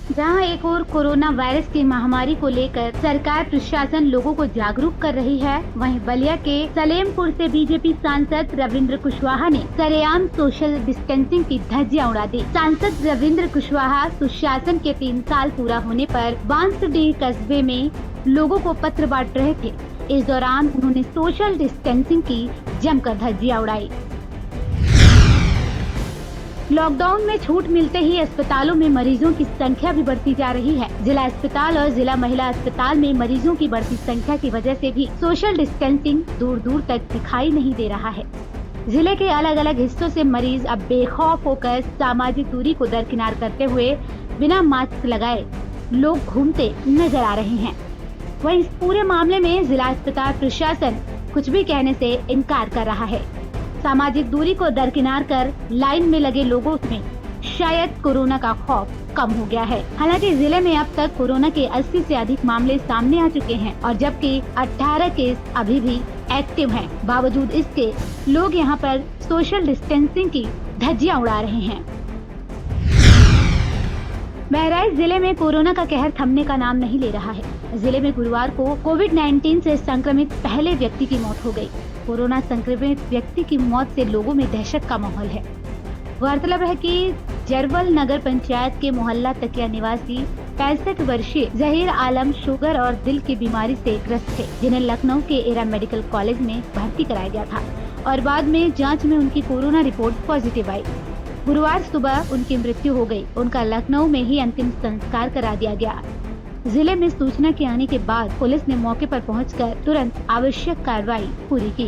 जहां एक और कोरोना वायरस की महामारी को लेकर सरकार प्रशासन लोगों को जागरूक कर रही है, वहीं बलिया के सलेमपुर से बीजेपी सांसद रविंद्र कुशवाहा ने सरेआम सोशल डिस्टेंसिंग की धज्जियां उड़ा दी। सांसद रविंद्र कुशवाहा सुशासन के 3 साल पूरा होने पर बांसडीह कस्बे में लोगों को पत्र बांट रहे थे। इस दौरान उन्होंने सोशल डिस्टेंसिंग की जमकर धज्जियां उड़ाई। लॉकडाउन में छूट मिलते ही अस्पतालों में मरीजों की संख्या भी बढ़ती जा रही है। जिला अस्पताल और जिला महिला अस्पताल में मरीजों की बढ़ती संख्या की वजह से भी सोशल डिस्टेंसिंग दूर दूर तक दिखाई नहीं दे रहा है। जिले के अलग अलग हिस्सों से मरीज अब बेखौफ होकर सामाजिक दूरी को दरकिनार करते हुए बिना मास्क लगाए लोग घूमते नजर आ रहे हैं। वहीं इस पूरे मामले में जिला अस्पताल प्रशासन कुछ भी कहने से इनकार कर रहा है। सामाजिक दूरी को दरकिनार कर लाइन में लगे लोगों में शायद कोरोना का खौफ कम हो गया है। हालांकि जिले में अब तक कोरोना के 80 से अधिक मामले सामने आ चुके हैं और जबकि 18 केस अभी भी एक्टिव हैं। बावजूद इसके लोग यहां पर सोशल डिस्टेंसिंग की धज्जियां उड़ा रहे हैं। बहराइच जिले में कोरोना का कहर थमने का नाम नहीं ले रहा है। जिले में गुरुवार को कोविड-19 से संक्रमित पहले व्यक्ति की मौत हो गई। कोरोना संक्रमित व्यक्ति की मौत से लोगों में दहशत का माहौल है। गौरतलब है कि जरवल नगर पंचायत के मोहल्ला तकिया निवासी 65 वर्षीय जहीर आलम शुगर और दिल की बीमारी से ग्रस्त थे, जिन्हें लखनऊ के एरा मेडिकल कॉलेज में भर्ती कराया गया था और बाद में जांच में उनकी कोरोना रिपोर्ट पॉजिटिव आई। गुरुवार सुबह उनकी मृत्यु हो गई। उनका लखनऊ में ही अंतिम संस्कार करा दिया गया। जिले में सूचना के आने के बाद पुलिस ने मौके पर पहुंचकर तुरंत आवश्यक कार्रवाई पूरी की।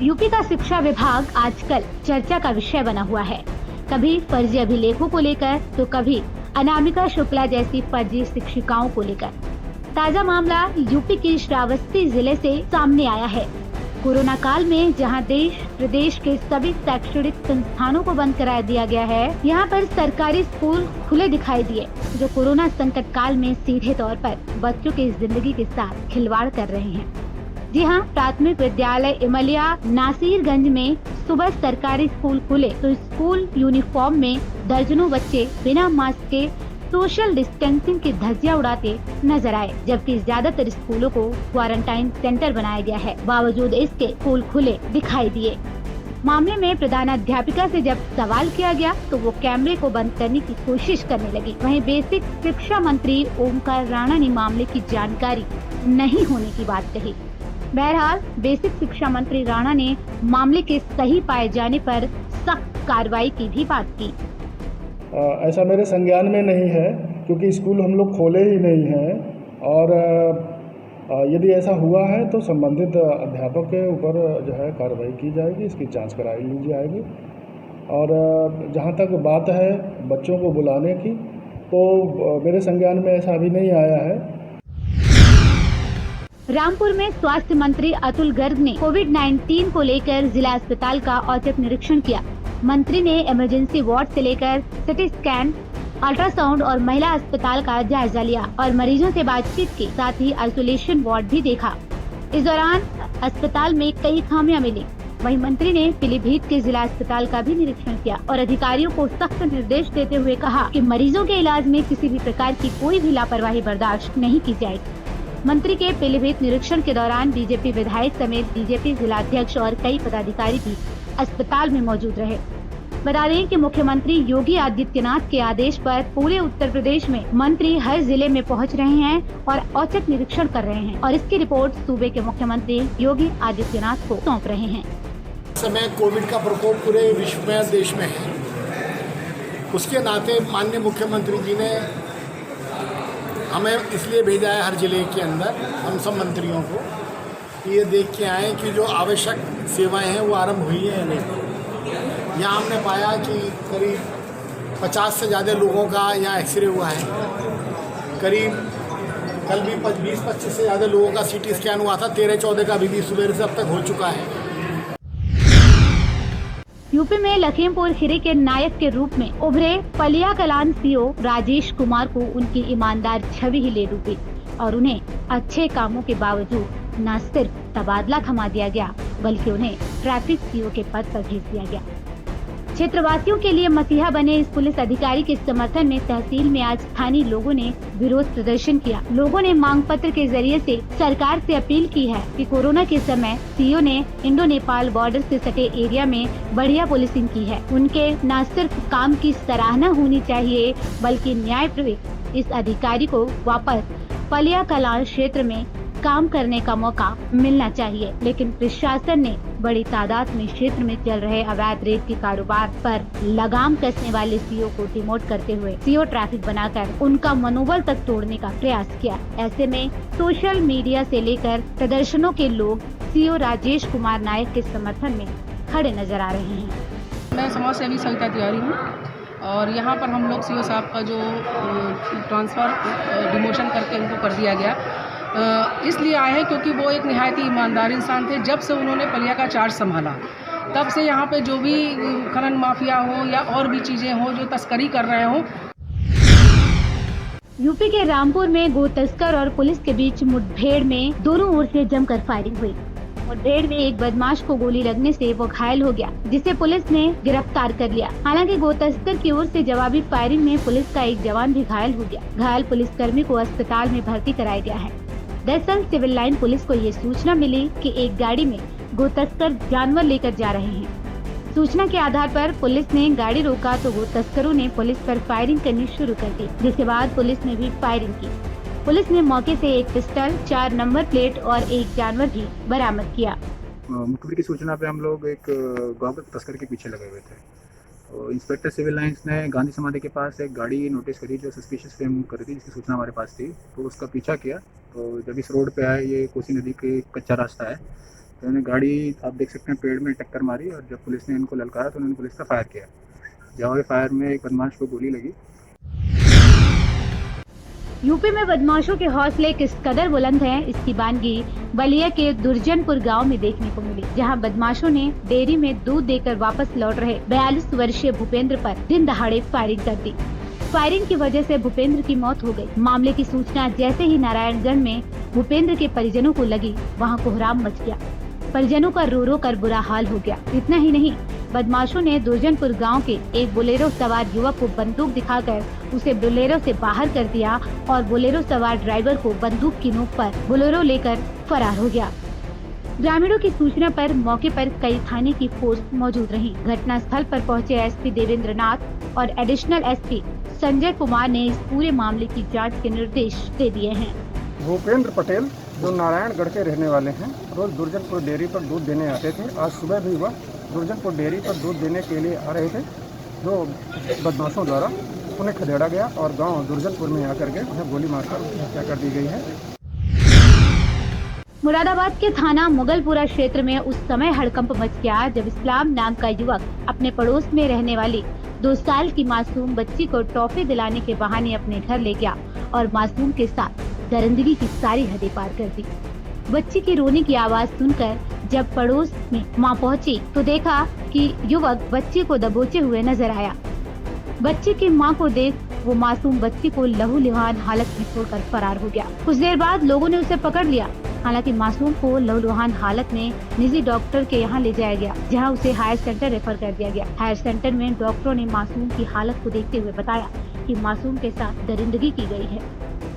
यूपी का शिक्षा विभाग आजकल चर्चा का विषय बना हुआ है। कभी फर्जी अभिलेखों को लेकर तो कभी अनामिका शुक्ला जैसी फर्जी शिक्षिकाओं को लेकर। ताजा मामला यूपी के श्रावस्ती जिले से सामने आया है। कोरोना काल में जहां देश प्रदेश के सभी शैक्षणिक संस्थानों को बंद करा दिया गया है, यहां पर सरकारी स्कूल खुले दिखाई दिए, जो कोरोना संकट काल में सीधे तौर पर बच्चों की जिंदगी के साथ खिलवाड़ कर रहे हैं। जी हां, प्राथमिक विद्यालय इमलिया नासिरगंज में सुबह सरकारी स्कूल खुले तो स्कूल यूनिफॉर्म में दर्जनों बच्चे बिना मास्क के सोशल डिस्टेंसिंग की धज्जियां उड़ाते नजर आए, जबकि ज्यादातर स्कूलों को क्वारंटाइन सेंटर बनाया गया है। बावजूद इसके स्कूल खुले दिखाई दिए। मामले में प्रधानाध्यापिका से जब सवाल किया गया तो वो कैमरे को बंद करने की कोशिश करने लगी। वहीं बेसिक शिक्षा मंत्री ओमकार राणा ने मामले की जानकारी नहीं होने की बात कही। बहरहाल बेसिक शिक्षा मंत्री राणा ने मामले के सही पाए जाने पर सख्त कार्रवाई की भी बात की। ऐसा मेरे संज्ञान में नहीं है, क्योंकि स्कूल हम लोग खोले ही नहीं हैं और यदि ऐसा हुआ है तो संबंधित अध्यापक के ऊपर जो है कार्रवाई की जाएगी, इसकी जांच कराई ली जाएगी। और जहां तक बात है बच्चों को बुलाने की, तो मेरे संज्ञान में ऐसा अभी नहीं आया है। रामपुर में स्वास्थ्य मंत्री अतुल गर्ग ने कोविड-19 को लेकर जिला अस्पताल का औचक निरीक्षण किया। मंत्री ने इमरजेंसी वार्ड से लेकर सिटी स्कैन, अल्ट्रासाउंड और महिला अस्पताल का जायजा लिया और मरीजों से बातचीत की, साथ ही आइसोलेशन वार्ड भी देखा। इस दौरान अस्पताल में कई खामियां मिली। वहीं मंत्री ने पीलीभीत के जिला अस्पताल का भी निरीक्षण किया और अधिकारियों को सख्त निर्देश देते हुए कहा कि मरीजों के इलाज में किसी भी प्रकार की कोई भी लापरवाही बर्दाश्त नहीं की जाएगी। मंत्री के पीलीभीत निरीक्षण के दौरान बीजेपी विधायक समेत बीजेपी जिलाध्यक्ष और कई पदाधिकारी भी अस्पताल में मौजूद रहे। बता दें कि मुख्यमंत्री योगी आदित्यनाथ के आदेश पर पूरे उत्तर प्रदेश में मंत्री हर जिले में पहुंच रहे हैं और औचक निरीक्षण कर रहे हैं और इसकी रिपोर्ट सूबे के मुख्यमंत्री योगी आदित्यनाथ को सौंप रहे हैं। इस समय कोविड का प्रकोप पूरे विश्व में, देश में है। उसके नाते माननीय मुख्यमंत्री जी ने हमें इसलिए भेजा है हर जिले के अंदर हम सब मंत्रियों को कि ये देख के आए कि जो आवश्यक सेवाएं हैं वो आरंभ हुई हैं या नहीं। यहाँ हमने पाया कि करीब 50 से ज़्यादा लोगों का यहाँ एक्सरे हुआ है। करीब कल भी 20-25 से ज़्यादा लोगों का सीटी स्कैन हुआ था। 13-14 का अभी भी सुबह से अब तक हो चुका है। यूपी में लखीमपुर खीरी के नायक के रूप में उभरे पलिया कलान सीओ राजेश कुमार को उनकी ईमानदार छवि ही ले डूबी और उन्हें अच्छे कामों के बावजूद न सिर्फ तबादला थमा दिया गया बल्कि उन्हें ट्रैफिक सीओ के पद पर भेज दिया गया। क्षेत्रवासियों के लिए मसीहा बने इस पुलिस अधिकारी के समर्थन में तहसील में आज स्थानीय लोगों ने विरोध प्रदर्शन किया। लोगों ने मांग पत्र के जरिए से सरकार से अपील की है कि कोरोना के समय सीओ ने इंडो नेपाल बॉर्डर से सटे एरिया में बढ़िया पुलिसिंग की है। उनके न सिर्फ काम की सराहना होनी चाहिए बल्कि न्यायप्रिय इस अधिकारी को वापस पलिया कलां क्षेत्र में काम करने का मौका मिलना चाहिए। लेकिन प्रशासन ने बड़ी तादाद में क्षेत्र में चल रहे अवैध रेत के कारोबार पर लगाम कसने वाले सीओ को डिमोट करते हुए सीओ ट्रैफिक बनाकर उनका मनोबल तक तोड़ने का प्रयास किया। ऐसे में सोशल मीडिया से लेकर प्रदर्शनों के लोग सीओ राजेश कुमार नायक के समर्थन में खड़े नजर आ रहे हैं। मैं समाज सेवी सविता तिवारी हूँ और यहाँ पर हम लोग सीओ साहब का जो ट्रांसफ़र डिमोशन करके उनको कर दिया गया इसलिए आए हैं क्योंकि वो एक निहायत ईमानदार इंसान थे। जब से उन्होंने पलिया का चार्ज संभाला तब से यहाँ पे जो भी खनन माफिया हो या और भी चीज़ें हो जो तस्करी कर रहे हो। यूपी के रामपुर में गो तस्कर और पुलिस के बीच मुठभेड़ में दोनों ओर से जमकर फायरिंग हुई। मुठभेड़ में एक बदमाश को गोली लगने से वो घायल हो गया, जिसे पुलिस ने गिरफ्तार कर लिया। हालांकि गो तस्कर की ओर से जवाबी फायरिंग में पुलिस का एक जवान भी घायल हो गया। घायल पुलिसकर्मी को अस्पताल में भर्ती कराया गया है। दरअसल सिविल लाइन पुलिस को ये सूचना मिली कि एक गाड़ी में गो तस्कर जानवर लेकर जा रहे हैं। सूचना के आधार पर पुलिस ने गाड़ी रोका तो गो तस्करों ने पुलिस पर फायरिंग करनी शुरू कर दी, जिसके बाद पुलिस ने भी फायरिंग की। पुलिस ने मौके से एक पिस्टल, 4 नंबर प्लेट और एक जानवर भी बरामद किया। मुखबिर की सूचना पे हम लोग एक गौ तस्कर के पीछे लगे हुए थे। तो इंस्पेक्टर सिविल लाइंस ने गांधी समाधि के पास एक गाड़ी नोटिस करी जो सस्पिशियस फ्रेम कर रही थी, जिसकी सूचना हमारे पास थी। तो उसका पीछा किया। तो जब इस रोड पे आए, ये कोसी नदी के कच्चा रास्ता है, तो उन्होंने गाड़ी आप देख सकते हैं पेड़ में टक्कर मारी और जब पुलिस ने इनको ललकारा तो उन्होंने पुलिस का फायर किया। जवाबी फायर में एक बदमाश को गोली लगी। यूपी में बदमाशों के हौसले किस कदर बुलंद हैं, इसकी बानगी बलिया के दुर्जनपुर गांव में देखने को मिली, जहां बदमाशों ने डेयरी में दूध देकर वापस लौट रहे 42 वर्षीय भूपेंद्र पर दिन दहाड़े फायरिंग कर दी। फायरिंग की वजह से भूपेंद्र की मौत हो गई। मामले की सूचना जैसे ही नारायणगढ़ में भूपेंद्र के परिजनों को लगी, वहां कोहराम मच गया। परिजनों का रो रो कर बुरा हाल हो गया। इतना ही नहीं, बदमाशों ने दुर्जनपुर गांव के एक बोलेरो सवार युवक को बंदूक दिखाकर उसे बोलेरो से बाहर कर दिया और बोलेरो सवार ड्राइवर को बंदूक की नोक पर बोलेरो लेकर फरार हो गया। ग्रामीणों की सूचना पर मौके पर कई थाने की फोर्स मौजूद रही। घटना स्थल पर पहुंचे एसपी देवेंद्र नाथ और एडिशनल एसपी संजय कुमार ने इस पूरे मामले की जांच के निर्देश दे दिए हैं। भूपेंद्र पटेल जो नारायणगढ़ के रहने वाले हैं, रोज दुर्जनपुर डेयरी पर दूध देने आते थे। आज सुबह भी वह दुर्जनपुर डेयरी पर दूध देने के लिए आ रहे थे, जो बदमाशों द्वारा उन्हें खदेड़ा गया और गांव दुर्जनपुर में आकर के उन्हें गोली मारकर उनकी हत्या कर दी गई है। मुरादाबाद के थाना मुगलपुरा क्षेत्र में उस समय हड़कंप मच गया जब इस्लाम नाम का युवक अपने पड़ोस में रहने वाली 2 साल की मासूम बच्ची को टॉफी दिलाने के बहाने अपने घर ले गया और मासूम के साथ दरिंदगी की सारी हदें पार कर दी। बच्ची की रोने की आवाज सुनकर जब पड़ोस में मां पहुंची तो देखा कि युवक बच्ची को दबोचे हुए नजर आया। बच्ची की मां को देख वो मासूम बच्ची को लहूलुहान हालत में छोड़कर फरार हो गया। कुछ देर बाद लोगों ने उसे पकड़ लिया। हालांकि मासूम को लहूलुहान हालत में निजी डॉक्टर के यहाँ ले जाया गया, जहां उसे हायर सेंटर रेफर कर दिया गया। हायर सेंटर में डॉक्टरों ने मासूम की हालत को देखते हुए बताया कि मासूम के साथ दरिंदगी की गई है।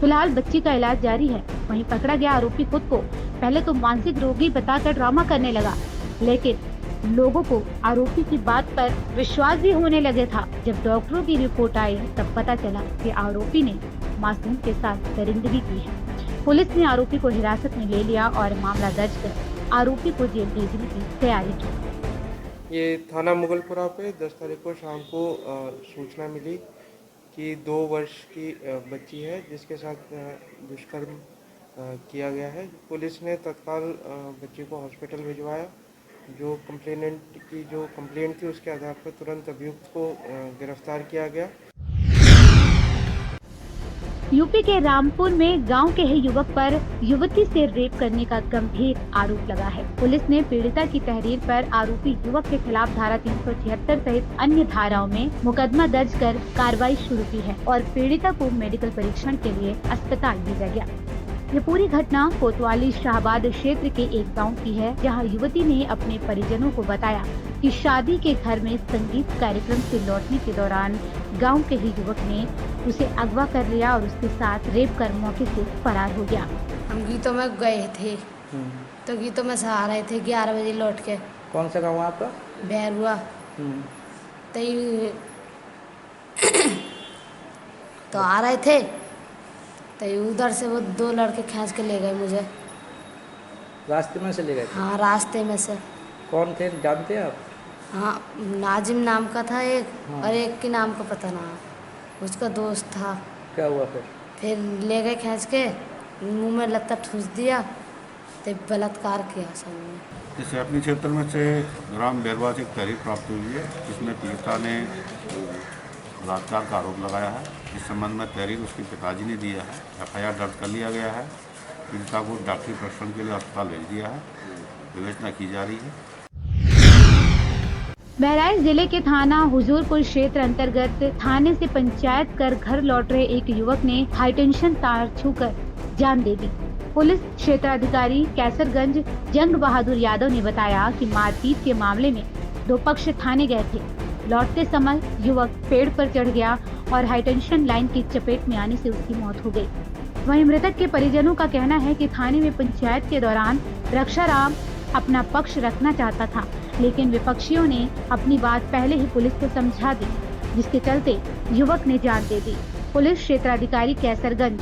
फिलहाल बच्ची का इलाज जारी है। वहीं पकड़ा गया आरोपी खुद को पहले तो मानसिक रोगी बताकर ड्रामा करने लगा, लेकिन लोगों को आरोपी की बात पर विश्वास भी होने लगे था। जब डॉक्टरों की रिपोर्ट आई तब पता चला कि आरोपी ने मासूम के साथ दरिंदगी की है। पुलिस ने आरोपी को हिरासत में ले लिया और मामला दर्ज कर आरोपी को जेल भेजने की तैयारी की। ये थाना मुगलपुरा पे 10 तारीख को शाम को सूचना मिली कि 2 वर्ष की बच्ची है जिसके साथ दुष्कर्म किया गया है। पुलिस ने तत्काल बच्ची को हॉस्पिटल भिजवाया। जो कंप्लेनेंट की जो कंप्लेंट थी उसके आधार पर तुरंत अभियुक्त को गिरफ्तार किया गया। यूपी के रामपुर में गांव के ही युवक पर युवती से रेप करने का गंभीर आरोप लगा है। पुलिस ने पीड़िता की तहरीर पर आरोपी युवक के खिलाफ धारा 376 सहित अन्य धाराओं में मुकदमा दर्ज कर कार्रवाई शुरू की है और पीड़िता को मेडिकल परीक्षण के लिए अस्पताल भेजा गया। ये पूरी घटना कोतवाली शाहबाद क्षेत्र के एक गांव की है, जहां युवती ने अपने परिजनों को बताया कि शादी के घर में संगीत कार्यक्रम से लौटने के दौरान गांव के ही युवक ने उसे अगवा कर लिया और उसके साथ रेप कर मौके से फरार हो गया। हम गीतों में गए थे तो गीतों में से आ रहे थे 11 बजे लौट के। कौन सा गाँव है आपका? बैरुआ तो आ रहे थे तो उधर से वो 2 लड़के खींच के ले गए मुझे। रास्ते में से ले गए थे? हाँ, रास्ते में से। कौन थे, जानते हैं आप? हाँ, नाजिम नाम का था एक, और एक के नाम का पता ना, उसका दोस्त था। क्या हुआ फिर ले गए खींच के, मुंह में लत्ता ठूस दिया तो बलात्कार किया सबने। जैसे अपने क्षेत्र में से ग्राम बैरवा से एक तहरीर प्राप्त हुई है जिसमें पीड़िता ने बलात्कार का आरोप लगाया है। इस संबंध में तहरीर उसके पिताजी ने दिया है। FIR दर्ज कर लिया गया है। पीड़िता को डॉक्टरी परीक्षण के लिए अस्पताल भेज दिया है। विवेचना की जा रही है। बहराइच जिले के थाना हुजूरपुर क्षेत्र अंतर्गत थाने से पंचायत कर घर लौट रहे एक युवक ने हाईटेंशन तार छूकर जान दे दी। पुलिस क्षेत्राधिकारी कैसरगंज जंग बहादुर यादव ने बताया कि मारपीट के मामले में 2 पक्ष थाने गए थे। लौटते समय युवक पेड़ पर चढ़ गया और हाईटेंशन लाइन की चपेट में आने से उसकी मौत हो गई। वहीं मृतक के परिजनों का कहना है कि थाने में पंचायत के दौरान रक्षाराम अपना पक्ष रखना चाहता था, लेकिन विपक्षियों ने अपनी बात पहले ही पुलिस को समझा दी, जिसके चलते युवक ने जान दे दी। पुलिस क्षेत्राधिकारी कैसरगंज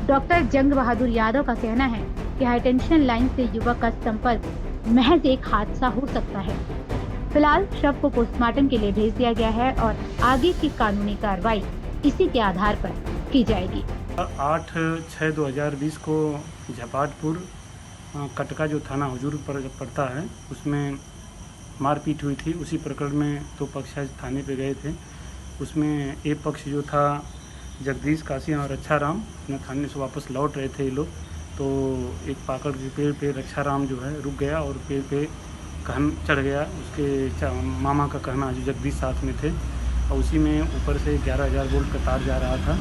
डॉक्टर जंग बहादुर यादव का कहना है कि हाईटेंशन लाइन से युवक का संपर्क महज एक हादसा हो सकता है। फिलहाल शव को पोस्टमार्टम के लिए भेज दिया गया है और आगे की कानूनी कार्रवाई इसी के आधार पर की जाएगी। 8/6/2020 को झपाटपुर कटका जो थाना हुजूर पर पड़ता है उसमें मारपीट हुई थी। उसी प्रकरण में 2 पक्ष थाने पे गए थे। उसमें एक पक्ष जो था जगदीश काशी और रक्षाराम अपने थाने से वापस लौट रहे थे ये लोग, तो एक पाकड़ के पेड़ पे रक्षाराम जो है रुक गया और पेड़ पे कहन चढ़ गया। उसके मामा का कहना जो जगदीश साथ में थे और उसी में ऊपर से 11,000 वोल्ट का तार जा रहा था।